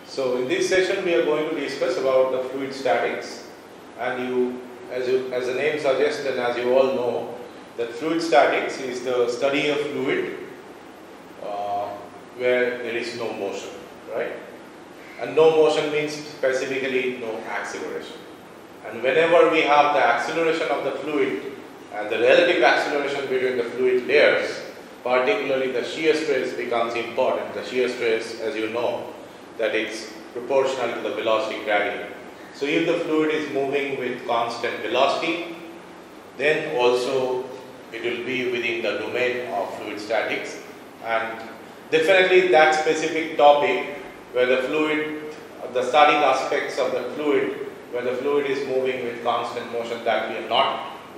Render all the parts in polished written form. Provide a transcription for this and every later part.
So in this session we are going to discuss about the fluid statics, and as the name suggests and as you all know, that fluid statics is the study of fluid where there is no motion, right? And no motion means specifically no acceleration. And whenever we have the acceleration of the fluid and the relative acceleration between the fluid layers, particularly the shear stress becomes important. The shear stress, as you know, that it's proportional to the velocity gradient. So if the fluid is moving with constant velocity, then also it will be within the domain of fluid statics, and definitely that specific topic where the fluid, the static aspects of the fluid, where the fluid is moving with constant motion, that we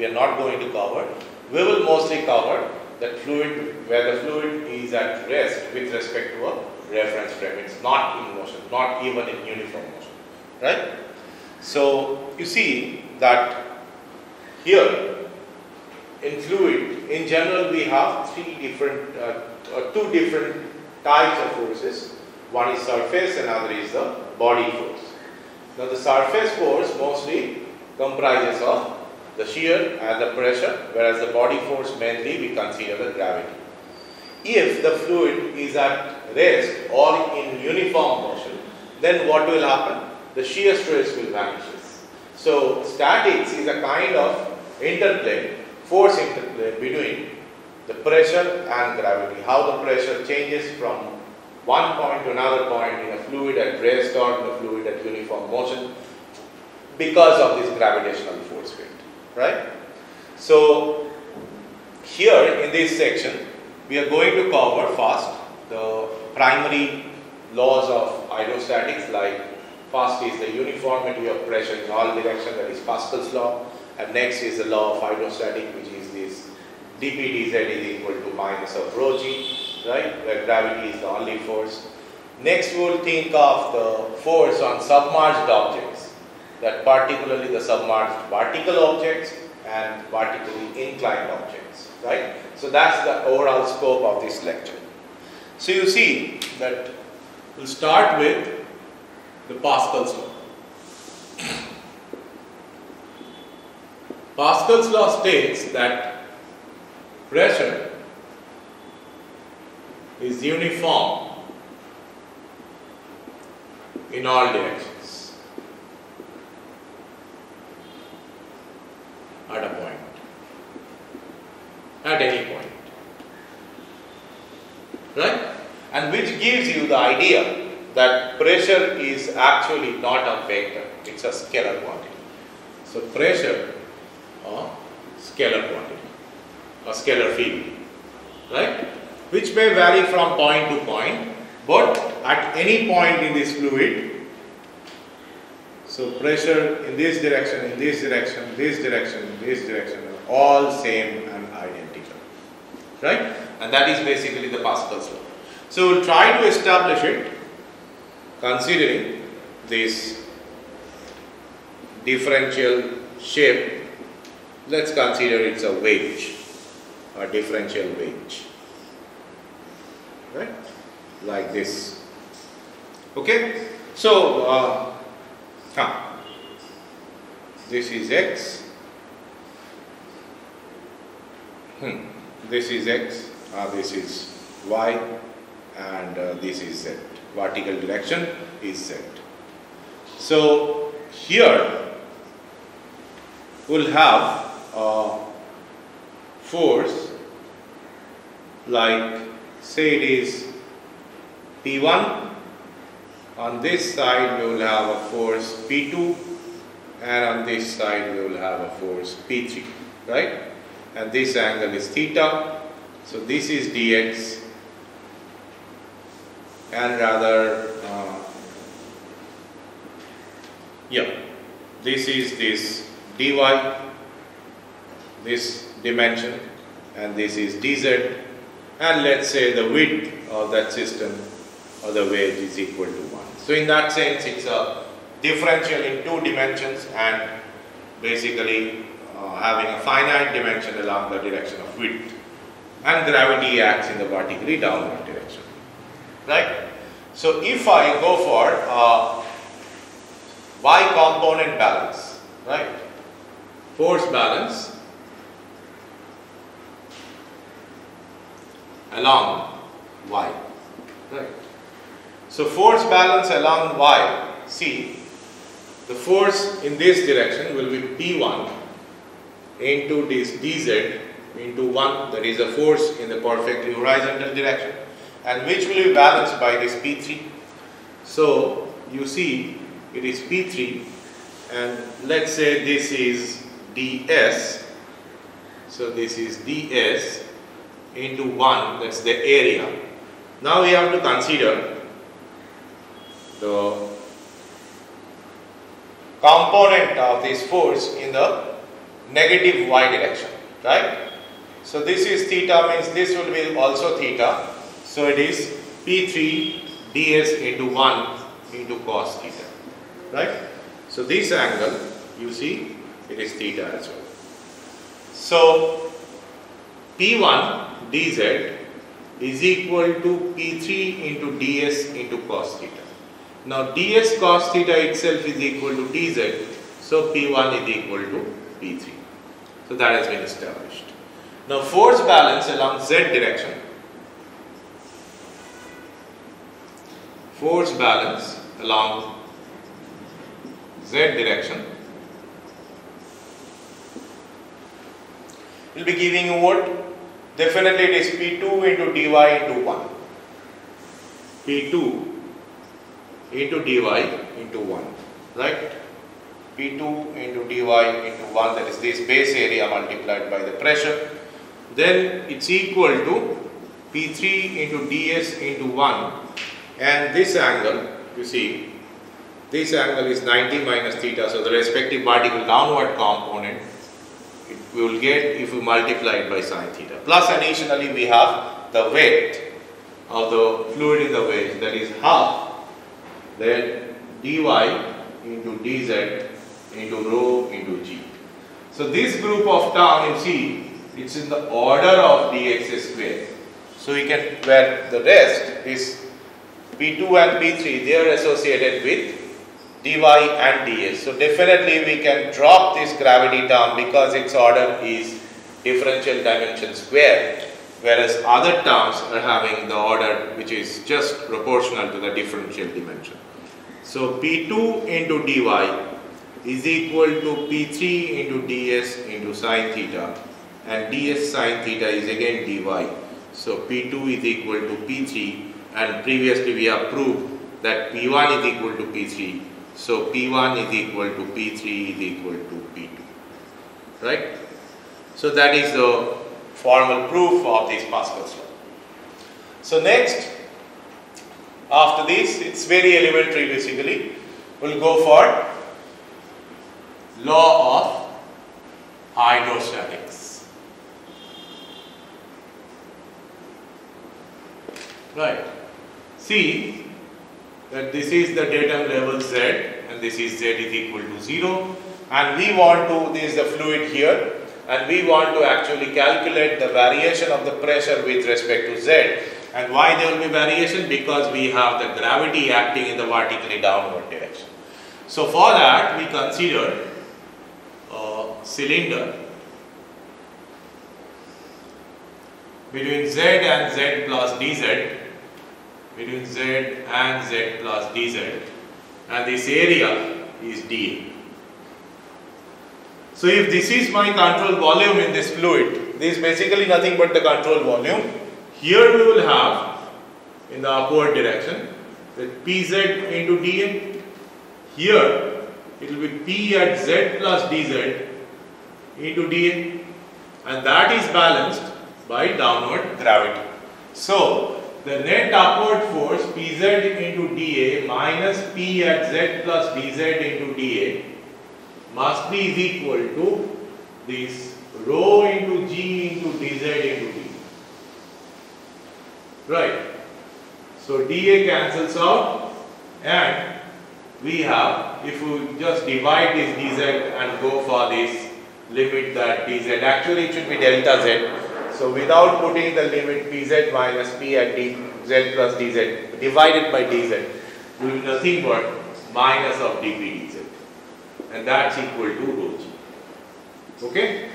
are not going to cover. We will mostly cover that fluid where the fluid is at rest with respect to a reference frame. It's not in motion, not even in uniform motion, right? So you see that here in fluid, in general, we have two different types of forces. One is surface, another is the body force. Now the surface force mostly comprises of the shear and the pressure, whereas the body force mainly we consider the gravity. If the fluid is at rest or in uniform motion, then what will happen? The shear stress will vanish. So statics is a kind of interplay, force interplay between the pressure and gravity. How the pressure changes from one point to another point in a fluid at rest or in a fluid at uniform motion because of this gravitational force field, right? So here in this section we are going to cover first the primary laws of hydrostatics, like first is the uniformity of pressure in all directions, that is Pascal's law, and next is the law of hydrostatic, which is this dP dz is equal to minus of rho g, right, where gravity is the only force. Next we will think of the force on submerged objects, that particularly the submerged vertical objects and vertically inclined objects, right. So that's the overall scope of this lecture. So you see that we'll start with the Pascal's law. Pascal's law states that pressure is uniform in all directions at a point, at any point, right? And which gives you the idea that pressure is actually not a vector, it's a scalar quantity. So pressure, a scalar quantity, a scalar field, right, which may vary from point to point, but at any point in this fluid, so pressure in this direction, in this direction, this direction, this direction, are all same and identical, right? And that is basically the Pascal's law. So we'll try to establish it considering this differential shape. Let's consider it's a wedge, a differential wedge, right, like this. Okay, so this is x, this is x, this is y, and this is z. Vertical direction is z. So here we'll have a force like, say it is P1. On this side we will have a force P2, and on this side we will have a force P3, right? And this angle is theta. So this is dx, and rather this is this dy, this dimension, and this is dz, and let's say the width of that system or the wedge is equal to 1. So in that sense it's a differential in two dimensions and basically having a finite dimension along the direction of width, and gravity acts in the vertically downward direction, right? So if I go for Y component balance, right? Force balance along Y, right? So force balance along Y, see, the force in this direction will be P1 into this dz into 1, that is a force in the perfectly horizontal direction, and which will be balanced by this P3. So you see it is P3, and let's say this is ds, so this is ds into 1, that's the area. Now we have to consider the component of this force in the negative y direction, right? So this is theta, means this will be also theta. So it is P3 ds into 1 into cos theta, right? So this angle, you see, it is theta as well. So P1 dz is equal to P3 into ds into cos theta. Now ds cos theta itself is equal to dz, so P1 is equal to P3. So that has been established. Now force balance along z direction. Force balance along z direction will be giving you what? Definitely it is P2 into dy into 1. P2 into dy into 1, right? P2 into dy into 1, that is this base area multiplied by the pressure. Then it's equal to P3 into ds into 1, and this angle, you see, this angle is 90 minus theta, so the respective particle downward component we will get if we multiply it by sine theta. Plus additionally we have the weight of the fluid in the wedge, that is half, then dy into dz into rho into g. So this group of term, you see, it's in the order of dx square. So we can, where the rest is P2 and P3, they are associated with dy and ds. So definitely we can drop this gravity term because its order is differential dimension square, whereas other terms are having the order which is just proportional to the differential dimension. So P2 into dy is equal to P3 into ds into sine theta, and ds sine theta is again dy. So P2 is equal to P3, and previously we have proved that P1 is equal to P3. So P1 is equal to P3 is equal to P2, right? So that is the formal proof of this Pascal's law. So next, after this, it's very elementary basically. We'll go for law of hydrostatics. Right. See that this is the datum level z, and this is z is equal to 0, and we want to, this is the fluid here, and we want to actually calculate the variation of the pressure with respect to z. And why there will be variation? Because we have the gravity acting in the vertically downward direction. So for that we consider a cylinder between z and z plus dz, between z and z plus dz, and this area is dA. So if this is my control volume in this fluid, this is basically nothing but the control volume. Here we will have in the upward direction that Pz into dA. Here it will be P at z plus dz into dA, and that is balanced by downward gravity. So the net upward force Pz into dA minus P at z plus dz into dA must be equal to this rho into g into dz into dA. Right. So dA cancels out, and we have, if we just divide this dz and go for this limit that dz, actually it should be delta z. So without putting the limit Pz minus P at dz plus dz divided by dz will be nothing but minus of dP dz, and that's equal to rho g. Okay?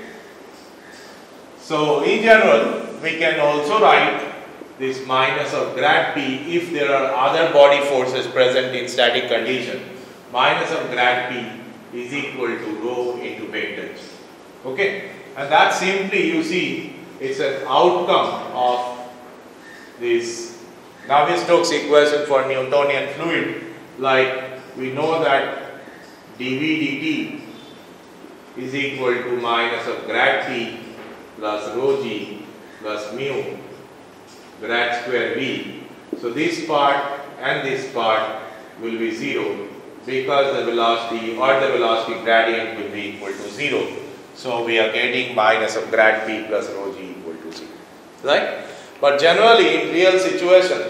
So in general we can also write this minus of grad P if there are other body forces present in static condition. Minus of grad P is equal to rho into vectors. Okay? And that simply, you see, it's an outcome of this Navier-Stokes equation for Newtonian fluid. Like we know that dV dt is equal to minus of grad P plus rho g plus mu grad square V. So this part and this part will be 0 because the velocity or the velocity gradient will be equal to 0. So we are getting minus of grad P plus rho g equal to 0. Right? But generally in real situation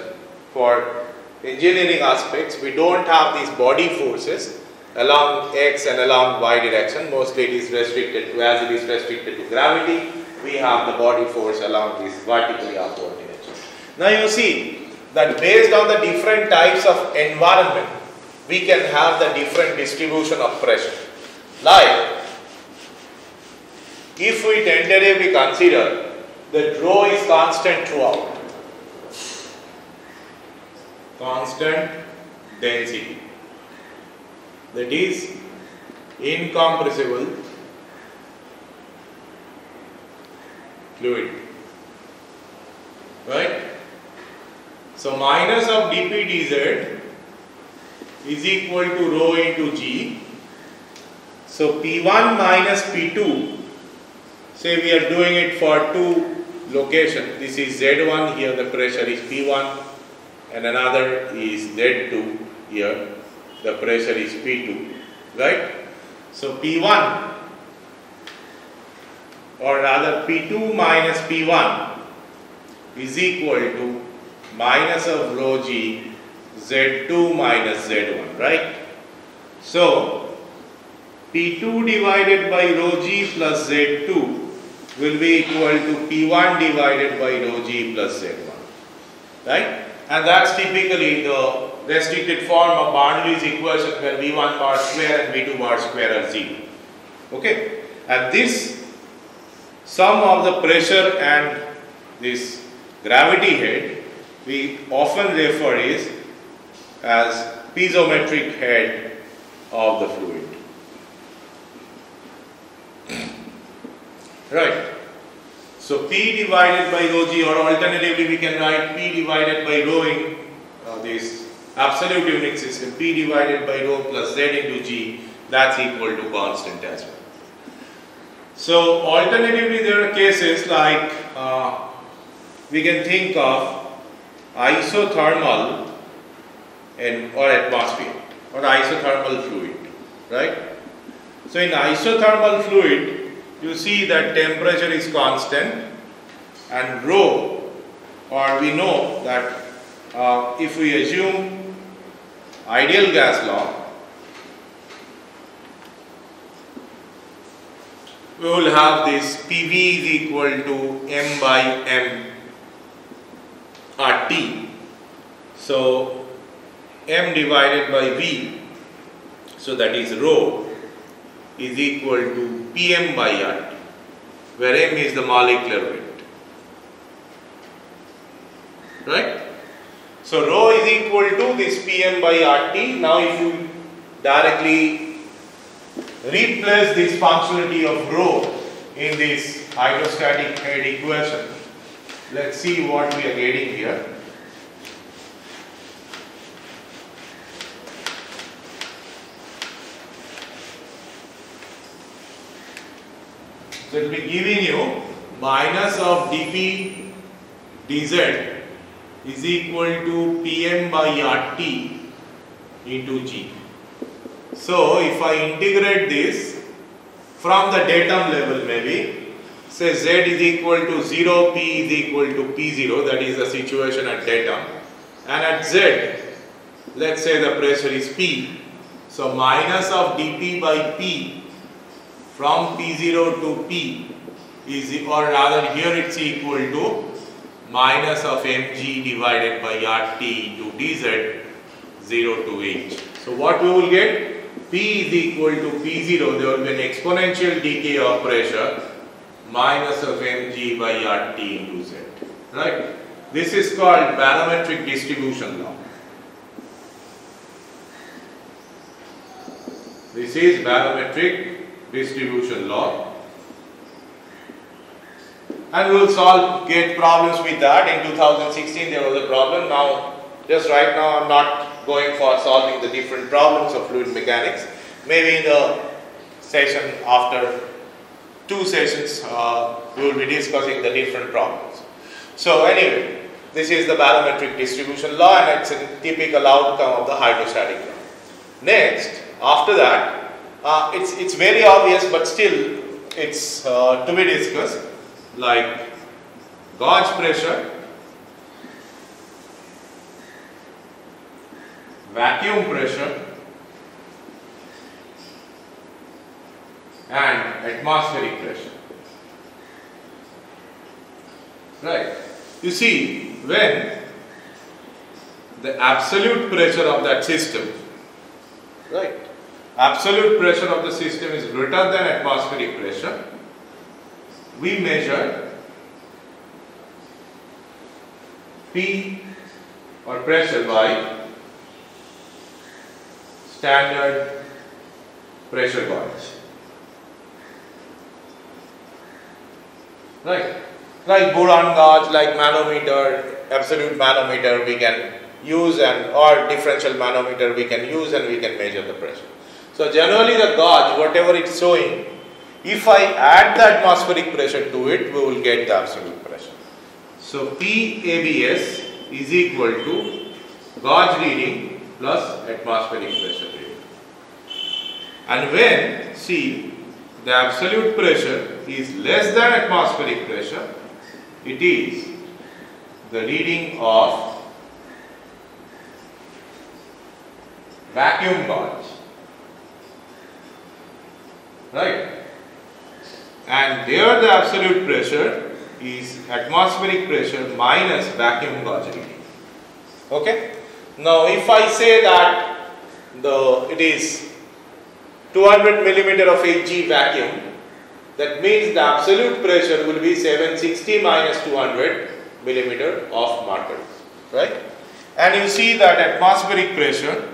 for engineering aspects we don't have these body forces along x and along y direction. Mostly it is restricted to, as it is restricted to gravity, we have the body force along this vertically upward direction. Now you see that based on the different types of environment, we can have the different distribution of pressure. Like, if we tentatively consider that rho is constant throughout, constant density, that is incompressible fluid, right? So minus of dP dz is equal to rho into g. So P1 minus P2, say we are doing it for two locations. This is Z1, here the pressure is P1, and another is Z2, here the pressure is P2, right? So P1, or rather P2 minus P1 is equal to minus of rho g Z2 minus Z1, right? So P2 divided by rho g plus Z2 will be equal to P1 divided by rho g plus Z1, right? And that's typically the restricted form of Bernoulli's equation where V1 bar square and V2 bar square are 0. Okay? And this sum of the pressure and this gravity head we often refer is as piezometric head of the fluid. Right. So P divided by rho g, or alternatively we can write P divided by rho in this absolute unit system, P divided by rho plus Z into g, that's equal to constant as well. So alternatively there are cases like we can think of isothermal or atmosphere or isothermal fluid, right? So in isothermal fluid you see that temperature is constant and rho, or we know that if we assume ideal gas law, we will have this PV is equal to m by m RT. So m divided by V, so that is rho, is equal to Pm by RT, where m is the molecular weight. Right? So rho is equal to this Pm by RT. Now if you directly replace this functionality of rho in this hydrostatic head equation, let's see what we are getting here. So it will be giving you minus of dP dz is equal to Pm by RT into G. So if I integrate this from the datum level, maybe say Z is equal to 0, P is equal to P0, that is the situation at datum, and at Z let's say the pressure is P, so minus of dP by P from P0 to P is, or rather here it's equal to minus of mg divided by RT into dz 0 to h. So what we will get? P is equal to P0, there will be an exponential decay of pressure minus of mg by RT into z. Right? This is called barometric distribution law. This is barometric distribution law. And we will get problems with that. In 2016 there was a problem. Now, just right now I'm not going for solving the different problems of fluid mechanics. Maybe in the session after 2 sessions we will be discussing the different problems. So anyway, this is the barometric distribution law and it's a typical outcome of the hydrostatic law. Next, after that, it's very obvious but still it's to be discussed, like gauge pressure, vacuum pressure and atmospheric pressure. Right. You see, when the absolute pressure of that system, right, absolute pressure of the system is greater than atmospheric pressure, we measure P or pressure by standard pressure gauge. Right. Like boron gauge, like manometer, absolute manometer we can use, and or differential manometer we can use, and we can measure the pressure. So generally the gauge, whatever it's showing, if I add the atmospheric pressure to it, we will get the absolute pressure. So PABS is equal to gauge reading plus atmospheric pressure reading. And when, see, the absolute pressure is less than atmospheric pressure, it is the reading of vacuum gauge, right? And there the absolute pressure is atmospheric pressure minus vacuum gauge reading. Okay? Now if I say that it is 200 millimeter of Hg vacuum, that means the absolute pressure will be 760 minus 200 millimeter of mercury, right? And you see that atmospheric pressure,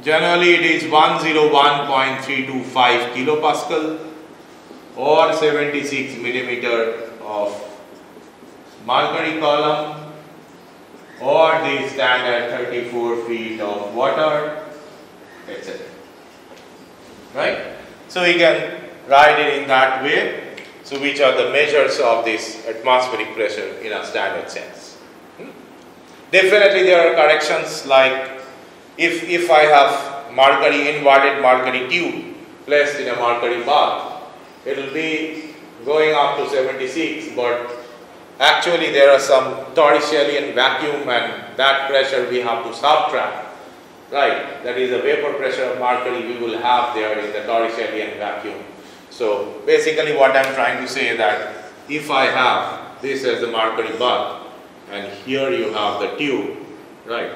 generally it is 101.325 kilopascal or 76 millimeter of mercury column or the standard 34 feet of water, etc. Right? So we can write it in that way. So which are the measures of this atmospheric pressure in a standard sense. Definitely there are corrections, like if I have mercury, inverted mercury tube placed in a mercury bath, it will be going up to 76, but actually there are some torricellian vacuum and that pressure we have to subtract. Right, that is the vapor pressure of mercury we will have there in the torricellian vacuum. So basically what I am trying to say is that if I have this as the mercury bath and here you have the tube, right.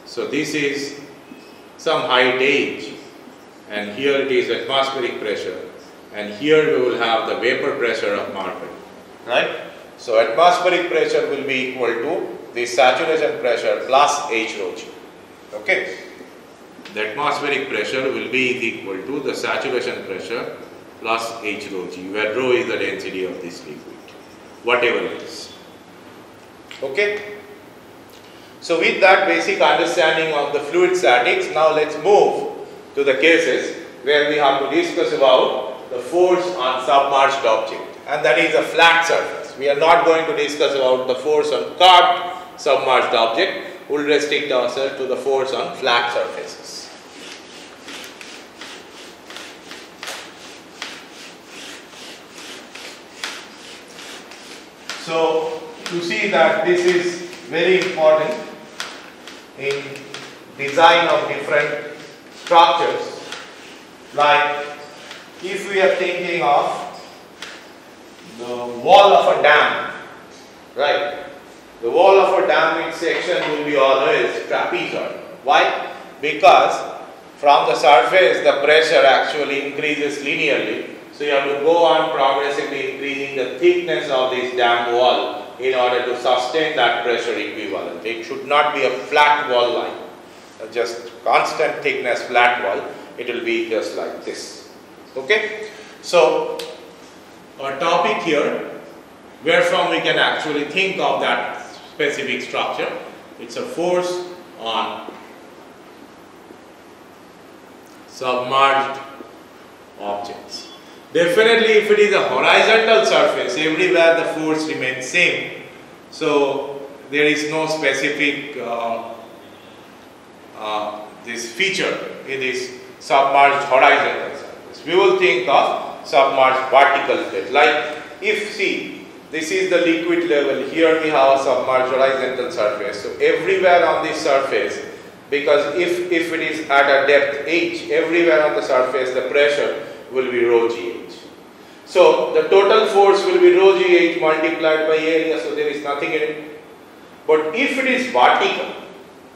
So this is some height h and here it is atmospheric pressure and here we will have the vapor pressure of mercury, right. So atmospheric pressure will be equal to the saturation pressure plus H rho g. Okay, the atmospheric pressure will be equal to the saturation pressure plus H rho g, where rho is the density of this liquid, whatever it is. Okay, so with that basic understanding of the fluid statics, now let's move to the cases where we have to discuss about the force on submerged object, and that is a flat surface. We are not going to discuss about the force on curved submerged object. We will restrict ourselves to the force on flat surfaces. So you see that this is very important in design of different structures. Like if we are thinking of the wall of a dam, right? The wall of a dam its section will be always trapezoid. Why? Because from the surface the pressure actually increases linearly. So you have to go on progressively increasing the thickness of this dam wall in order to sustain that pressure equivalent. It should not be a flat wall line, just constant thickness flat wall. It will be just like this. Okay? So our topic here, wherefrom we can actually think of that specific structure, it's a force on submerged objects. Definitely if it is a horizontal surface, everywhere the force remains same. So there is no specific this feature in this submerged horizontal surface. We will think of submerged vertical plate. Like if see, this is the liquid level, here we have a submerged horizontal surface. So everywhere on this surface, because if it is at a depth h, everywhere on the surface the pressure will be rho gh. So the total force will be rho gh multiplied by area, so there is nothing in it. But if it is vertical,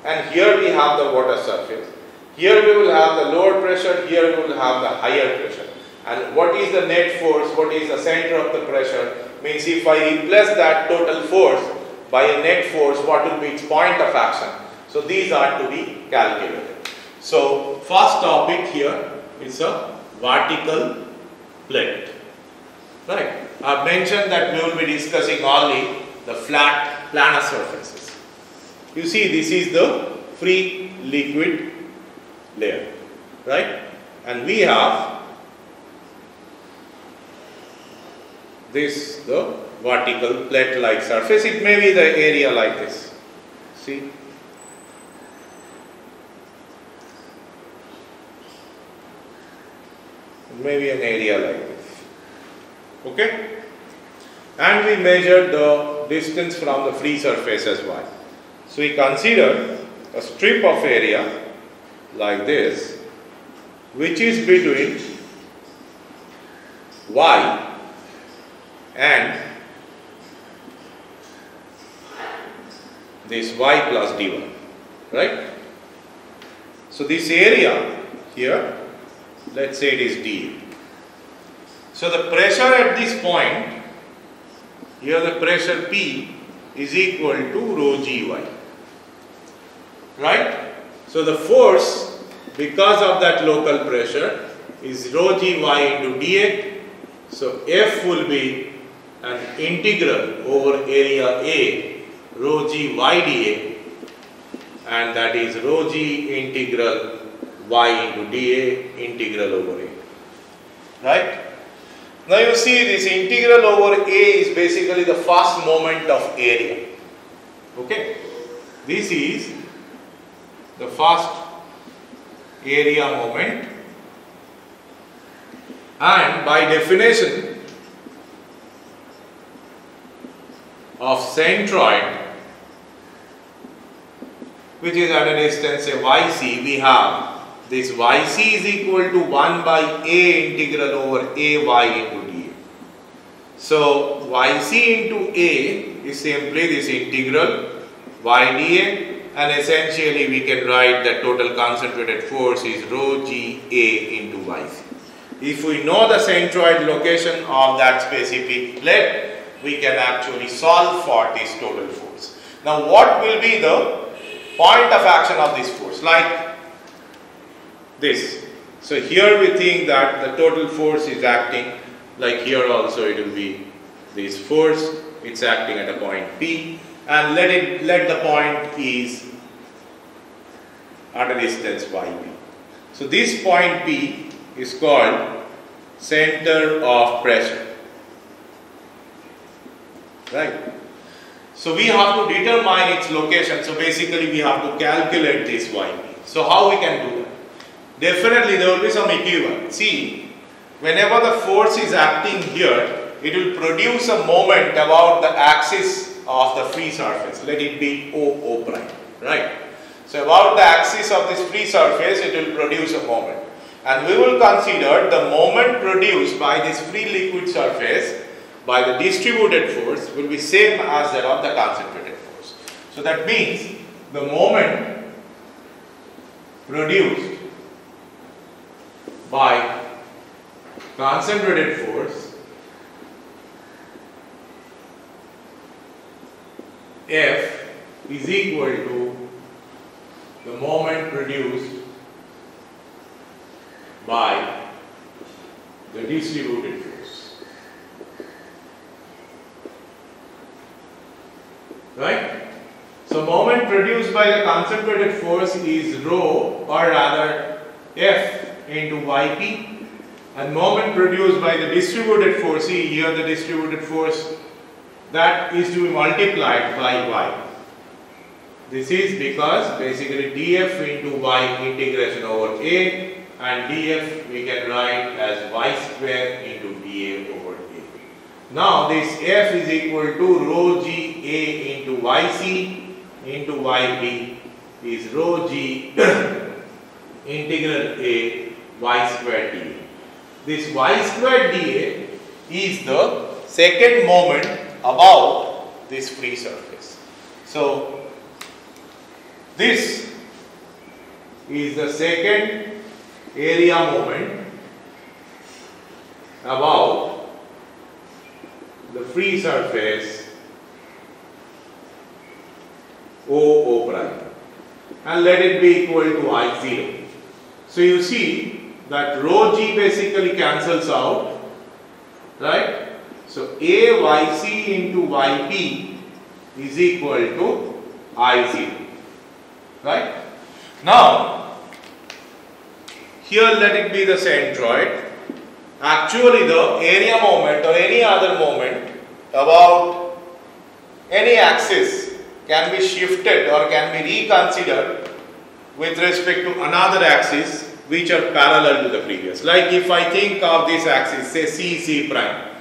and here we have the water surface, here we will have the lower pressure, here we will have the higher pressure. And what is the net force, what is the center of the pressure, means if I replace that total force by a net force, what will be its point of action? So these are to be calculated. So first topic here is a vertical plate. Right. I have mentioned that we will be discussing only the flat planar surfaces. You see, this is the free liquid layer, right? And we have this, the vertical plate like surface. It may be the area like this. See? Maybe an area like this. Okay? And we measure the distance from the free surface as y. So we consider a strip of area like this, which is between y and this y plus dy, right? So this area here, let's say it is dA. So the pressure at this point, here the pressure P is equal to rho gy, right? So the force because of that local pressure is rho gy into dA. So F will be an integral over area A rho gy dA, and that is rho g integral y into dA integral over A, right? Now you see this integral over A is basically the first moment of area. Okay? This is the first area moment, and by definition of centroid, which is at a distance say yc, we have this yc is equal to 1 by A integral over Ay into dA. So yc into A is simply this integral y dA, and essentially we can write that total concentrated force is rho g A into yc. If we know the centroid location of that specific plate, we can actually solve for this total force. Now what will be the point of action of this force? Like this. So here we think that the total force is acting, like here also it will be this force, it's acting at a point P, and let the point is at a distance yp. So this point P is called center of pressure, right? So we have to determine its location. So basically we have to calculate this yp. So how we can do that? Definitely there will be some equivalent. See, whenever the force is acting here, it will produce a moment about the axis of the free surface. Let it be O prime, right? So about the axis of this free surface, it will produce a moment. And we will consider the moment produced by this free liquid surface by the distributed force will be same as that of the concentrated force. So that means the moment produced by concentrated force F is equal to the moment produced by the distributed force. Right? So moment produced by the concentrated force is rho, or rather F into Yp, and moment produced by the distributed force, see here the distributed force, that is to be multiplied by Y. This is because basically dF into Y integration over A, and dF we can write as Y square into dA over A. Now this F is equal to rho g A into Yc into Yb is rho g integral A Y square dA. This Y square dA is the second moment about this free surface. So this is the second area moment about the free surface OO prime, and let it be equal to I0. So you see that rho g basically cancels out, right? So AYC into YP is equal to I0, right? Now here let it be the centroid. Actually the area moment or any other moment about any axis can be shifted or can be reconsidered with respect to another axis which are parallel to the previous. Like if I think of this axis, say C prime,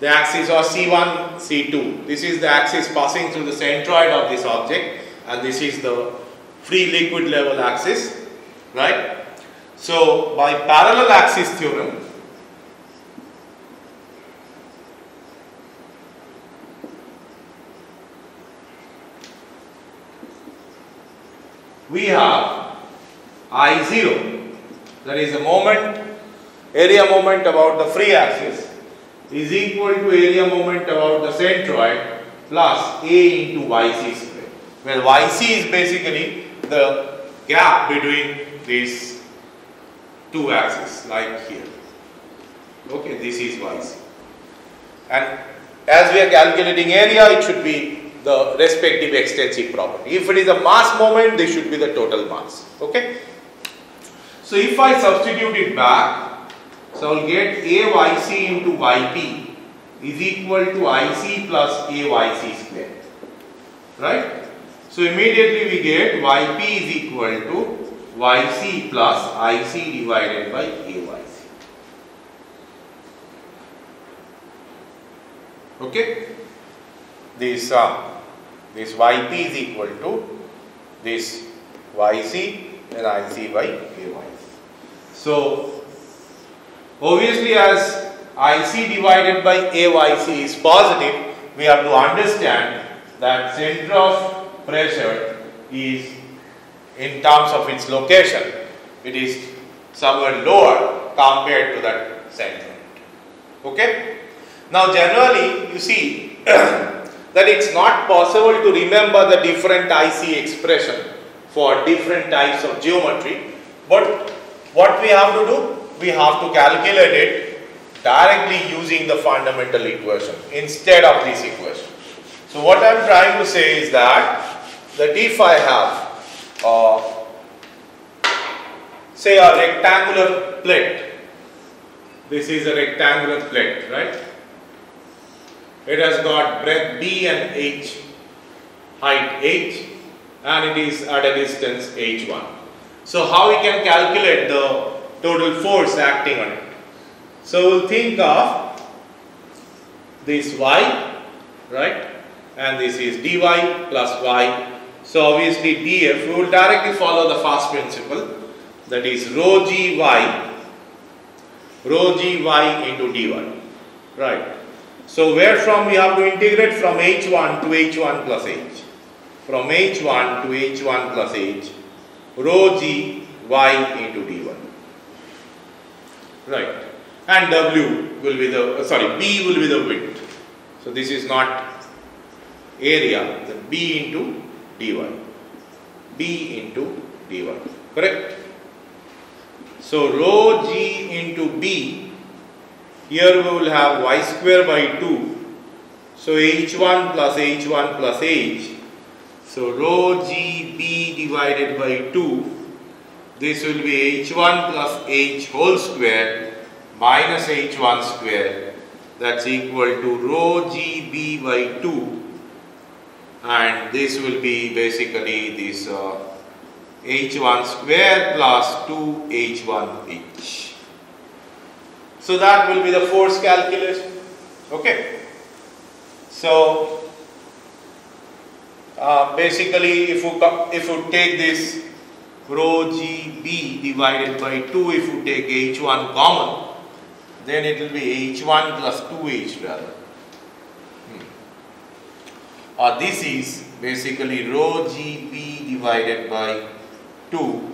the axis or C1, C2, this is the axis passing through the centroid of this object, and this is the free liquid level axis, right? So by parallel axis theorem, we have I0, that is the area moment about the free axis, is equal to area moment about the centroid plus A into Yc square. Well, Yc is basically the gap between these two axes, like here. Okay, this is Yc. And as we are calculating area, it should be the respective extensive property. If it is a mass moment, this should be the total mass. Okay. So if I substitute it back, so I will get Ayc into Yp is equal to Ic plus Ayc square. Right. So immediately we get Yp is equal to Yc plus Ic divided by Ayc. Okay. This Yp is equal to this Yc and Ic by Ayc. So obviously as Ic divided by Ayc is positive, we have to understand that center of pressure is, in terms of its location, it is somewhere lower compared to that center. Okay. Now generally you see that it's not possible to remember the different IC expression for different types of geometry, but what we have to do, we have to calculate it directly using the fundamental equation instead of this equation. So what I am trying to say is that if I have say a rectangular plate, this is a rectangular plate, right? It has got breadth B and H, height H, and it is at a distance H1. So how we can calculate the total force acting on it? So we'll think of this Y, right? And this is dy plus Y. So obviously dF, we will directly follow the first principle, that is rho gy into dy, right? So where from we have to integrate? From h1 to h1 plus h. From h1 to h1 plus h, rho g y into d1. Right. And w will be the, b will be the width. So this is not area, the b into dy. b into dy. Correct? So rho g into b, here we will have y square by 2. So h1 plus h1 plus h. So rho g b divided by 2. This will be h1 plus h whole square minus h1 square. That's equal to rho g b by 2. And this will be basically this h1 square plus 2h1h. So that will be the force calculation. Okay. So basically if you take this rho g b divided by 2, if you take h1 common, then it will be h1 plus 2h rather. This is basically rho g b divided by 2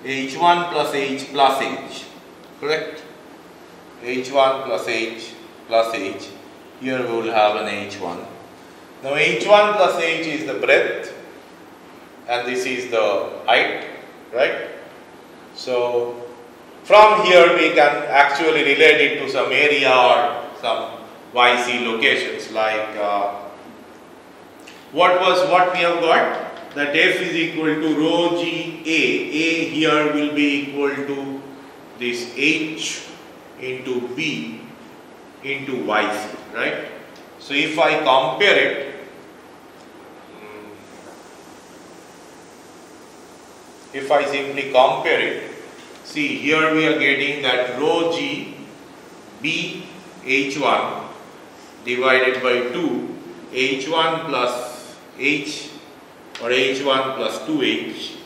h1 plus h plus h. Correct? h1 plus h plus h. Here we will have an h1. Now h1 plus h is the breadth and this is the height, right? So from here we can actually relate it to some area or some YC locations, like what we have got, that f is equal to rho g a here will be equal to this h into b into yc, right? So if I compare it, if I simply compare it, see here we are getting that rho g b h1 divided by 2 h1 plus h or h1 plus 2h.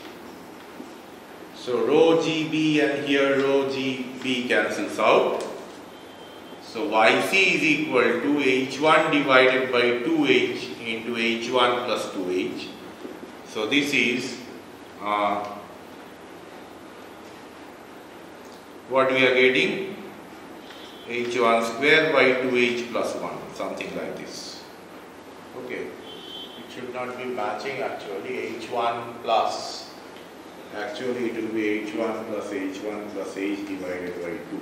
So rho g b and here rho g b cancels out. So yc is equal to h1 divided by 2h into h1 plus 2h. So this is what we are getting, h1 square by 2h plus 1, something like this. Okay, it should not be matching actually. h1 plus, actually it will be h1 plus h1 plus h divided by 2.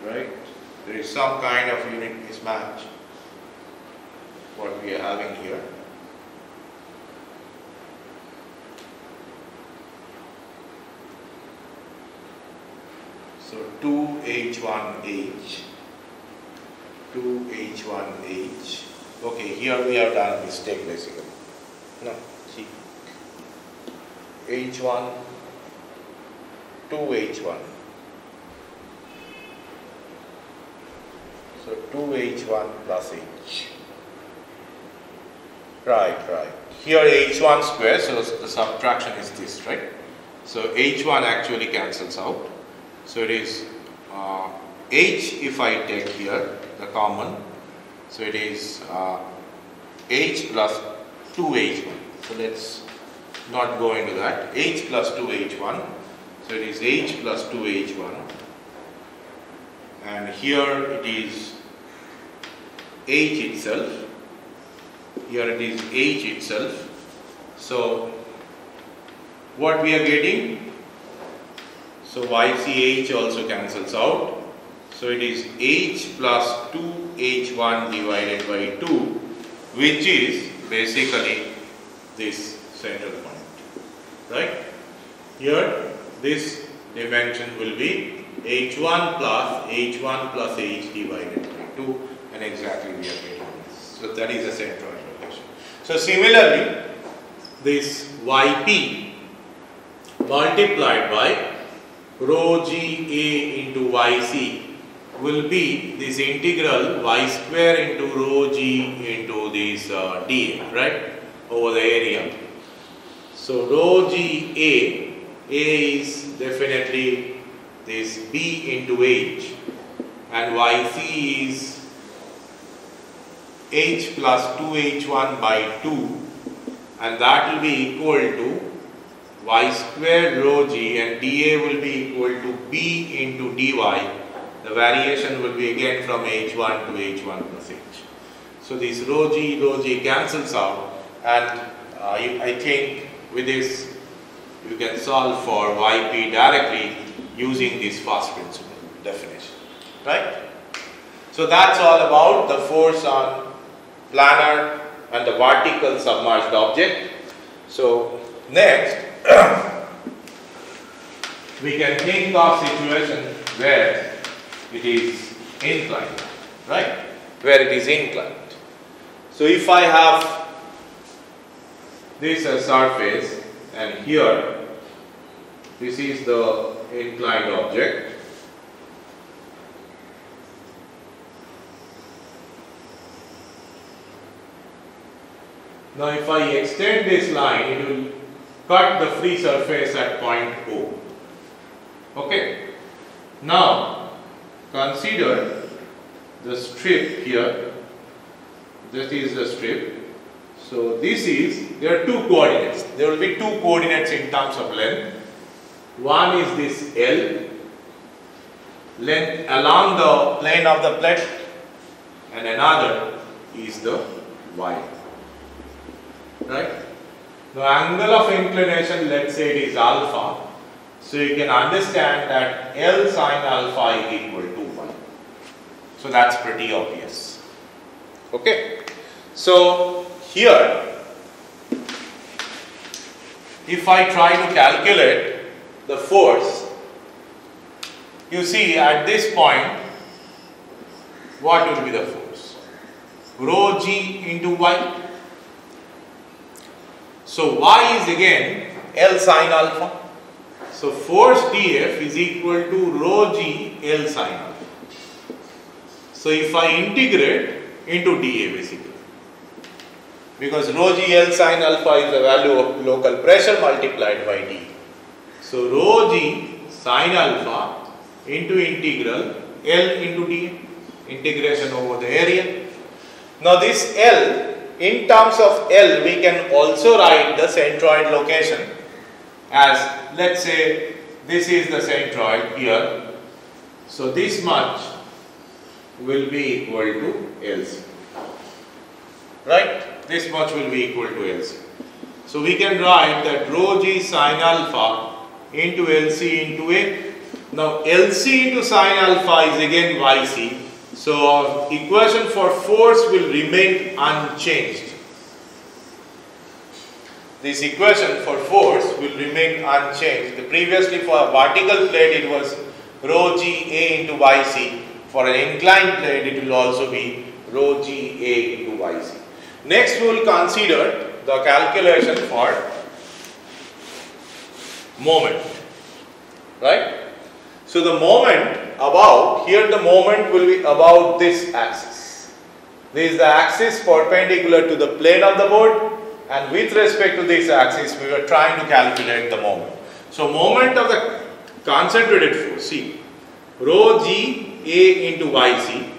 Right? There is some kind of unit mismatch what we are having here. So 2h1h, 2h1h. Okay, here we have done a mistake basically. No, see, h1, 2h1. So 2h1 plus h. Right. Here h1 square, so the subtraction is this, right? So h1 actually cancels out. So it is h if I take here the common. So it is h plus 2h1. So let's not go into that. H plus 2h1. So it is h plus 2h1. And here it is h itself. Here it is h itself. So what we are getting? So YCH also cancels out. So it is h plus 2h1 divided by 2, which is basically this central point. Right? Here this dimension will be h1 plus h divided by 2, and exactly we are getting this. So that is the centroid location. So similarly, this yp multiplied by rho g a into yc will be this integral y square into rho g into this dA, right, over the area. So rho g a is definitely this b into h. and yc is h plus 2h1 by 2, and that will be equal to y square rho g, and dA will be equal to b into dy. The variation will be again from h1 to h1 plus h. So this rho g cancels out, and I think with this you can solve for yp directly using this first principle definition, right? So that's all about the force on planar and the vertical submerged object. So next we can think of situation where it is inclined, right? Where it is inclined. So if I have this surface, and here this is the inclined object, now if I extend this line, it will cut the free surface at point O. Okay. Now consider the strip here. This is the strip. So there are two coordinates. There will be two coordinates in terms of length. One is this L, length along the plane of the plate, and another is the Y. Right? The angle of inclination, let's say it is alpha. So you can understand that L sine alpha is equal to 1. So that's pretty obvious. Okay. So here, if I try to calculate the force, you see at this point, what will be the force? Rho g into y. So y is again L sine alpha. So force dF is equal to rho g L sine alpha. So if I integrate into dA basically, because rho g L sine alpha is the value of local pressure multiplied by d. So rho g sine alpha into integral L into d, integration over the area. Now this L, in terms of L, we can also write the centroid location as, let's say this is the centroid here. So this much will be equal to LC. Right? This much will be equal to LC. So we can write that rho g sine alpha into LC into A. Now LC into sine alpha is again YC. So our equation for force will remain unchanged. This equation for force will remain unchanged. Previously for a vertical plate it was rho g A into YC. For an inclined plate it will also be rho g A into YC. Next we will consider the calculation for moment. Right? So the moment about, here the moment will be about this axis. This is the axis perpendicular to the plane of the board, and with respect to this axis we were trying to calculate the moment. So moment of the concentrated force, see, rho g A into YC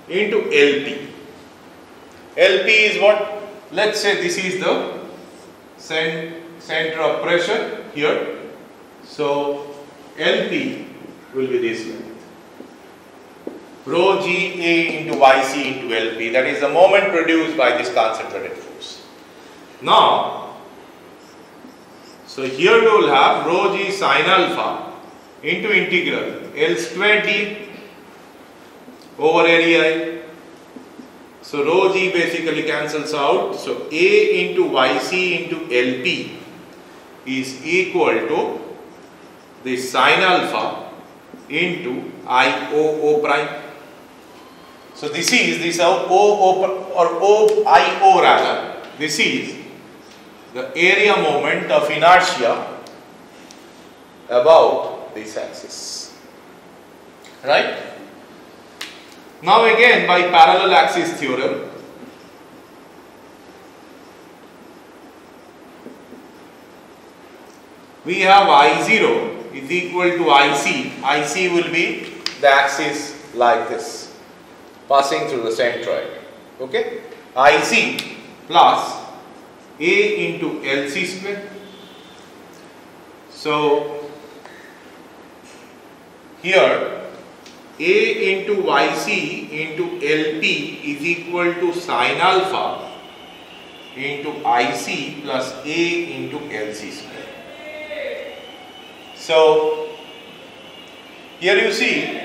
into LP. LP is what? Let's say this is the center of pressure here. So LP will be this length. Rho g A into YC into LP, that is the moment produced by this concentrated force. Now, so here we will have rho g sine alpha into integral L square d over area. So rho g basically cancels out. So A into YC into LP is equal to the sine alpha into IO prime. So this is OIO rather. This is the area moment of inertia about this axis. Right? Now again by parallel axis theorem, we have I0 is equal to IC. IC will be the axis like this, passing through the centroid. Okay, IC plus A into LC square. So here A into YC into LP is equal to sin alpha into IC plus A into LC square. So here you see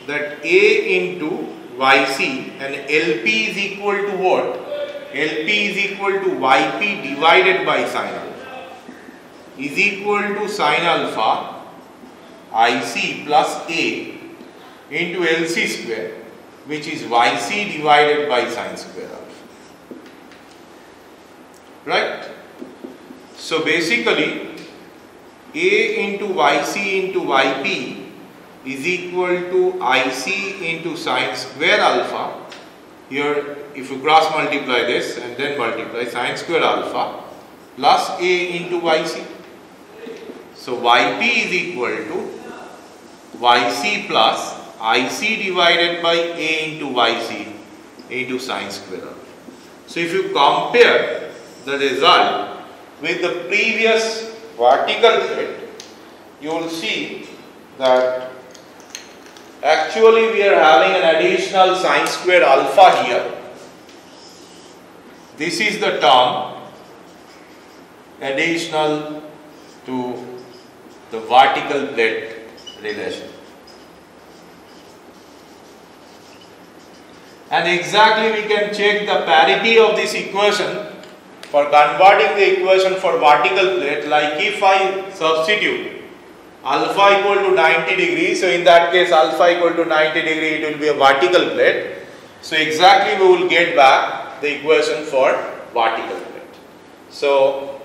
that A into YC and LP is equal to what? LP is equal to YP divided by sin alpha is equal to sin alpha IC plus A into LC square, which is YC divided by sin square alpha. Right? So basically A into YC into YP is equal to IC into sin square alpha. Here if you cross multiply this and then multiply sin square alpha plus A into YC. So YP is equal to YC plus IC divided by A into YC into sin square alpha. So if you compare the result with the previous vertical plate, you will see that actually we are having an additional sin square alpha here. This is the term additional to the vertical plate relation. And exactly we can check the parity of this equation for converting the equation for vertical plate. Like if I substitute alpha equal to 90 degrees, so in that case alpha equal to 90 degree, it will be a vertical plate. So exactly we will get back the equation for vertical plate. So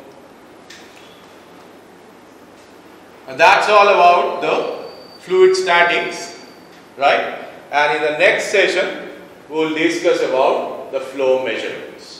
that's all about the fluid statics, right? And in the next session we will discuss about the flow measurements.